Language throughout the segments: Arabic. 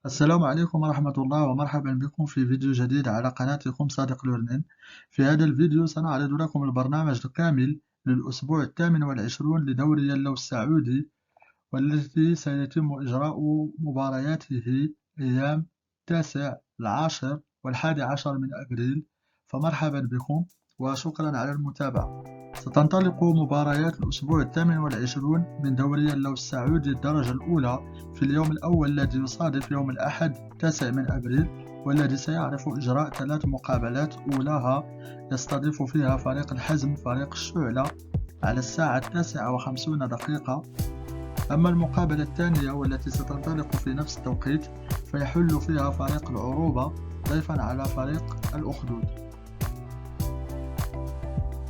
السلام عليكم ورحمة الله ومرحبا بكم في فيديو جديد على قناتكم صادق لورنين. في هذا الفيديو سنعرض لكم البرنامج الكامل للأسبوع 28 لدوري اللو السعودي، والذي سيتم إجراء مبارياته أيام 9 العاشر و11 من أبريل. فمرحبا بكم وشكرا على المتابعة. ستنطلق مباريات الأسبوع 28 من دوري اللو السعودي الدرجة الأولى في اليوم الأول الذي يصادف يوم الأحد 9 من أبريل، والذي سيعرف إجراء 3 مقابلات. أولاها يستضيف فيها فريق الحزم فريق الشعلة على الساعة 9:50. أما المقابلة الثانية والتي ستنطلق في نفس التوقيت فيحل فيها فريق العروبة ضيفا على فريق الأخدود.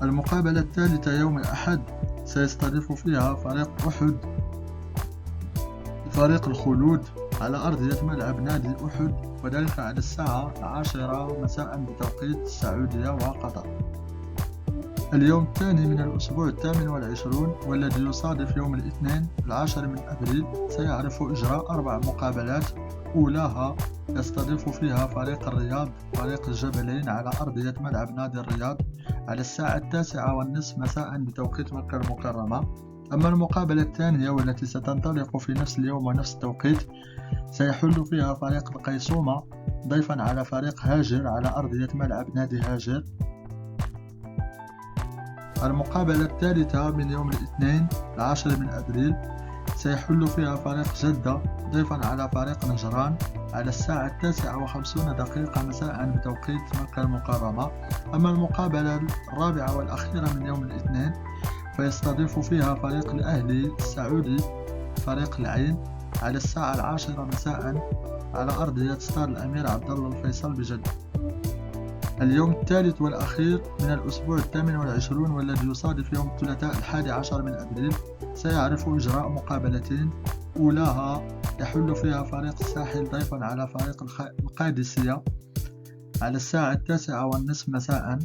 المقابلة الثالثة يوم الأحد سيستضيف فيها فريق أحد فريق الخلود على أرضية ملعب نادي أحد، وذلك على الساعة 10 مساء بتوقيت السعودية وقطر. اليوم الثاني من الأسبوع 28 والذي يصادف يوم الاثنين 10 من أبريل سيعرف إجراء 4 مقابلات. أولاها يستضيف فيها فريق الرياض فريق الجبلين على أرضية ملعب نادي الرياض على الساعة 9:30 مساء بتوقيت مكة المكرمة. أما المقابلة الثانية والتي ستنطلق في نفس اليوم ونفس التوقيت سيحل فيها فريق القيصومة ضيفا على فريق هاجر على أرضية ملعب نادي هاجر. المقابلة الثالثة من يوم الاثنين 10 من أبريل سيحل فيها فريق جدة ضيفا على فريق نجران على الساعة 9:50 مساء بتوقيت مكة المكرمة. أما المقابلة الرابعة والأخيرة من يوم الاثنين فيستضيف فيها فريق الأهلي السعودي فريق العين على الساعة 10 مساء على أرضية ستار الأمير عبد الله الفيصل بجدة. اليوم الثالث والأخير من الأسبوع 28 والذي يصادف يوم الثلاثاء 11 من أبريل سيعرف إجراء مقابلتين. أولاها يحل فيها فريق الساحل ضيفا على فريق القادسية على الساعة 9:30 مساء.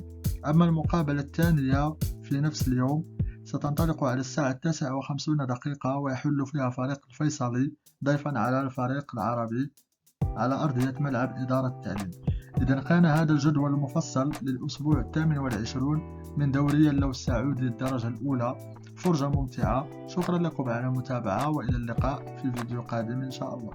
أما المقابلة الثانية في نفس اليوم ستنطلق على الساعة 9:50 ويحل فيها فريق الفيصلي ضيفا على الفريق العربي على أرضية ملعب إدارة التعليم. إذا كان هذا الجدول المفصل للأسبوع 28 من دوري اللو السعودي الدرجة الأولى. فرجة ممتعة. شكرا لكم على المتابعة، وإلى اللقاء في فيديو قادم إن شاء الله.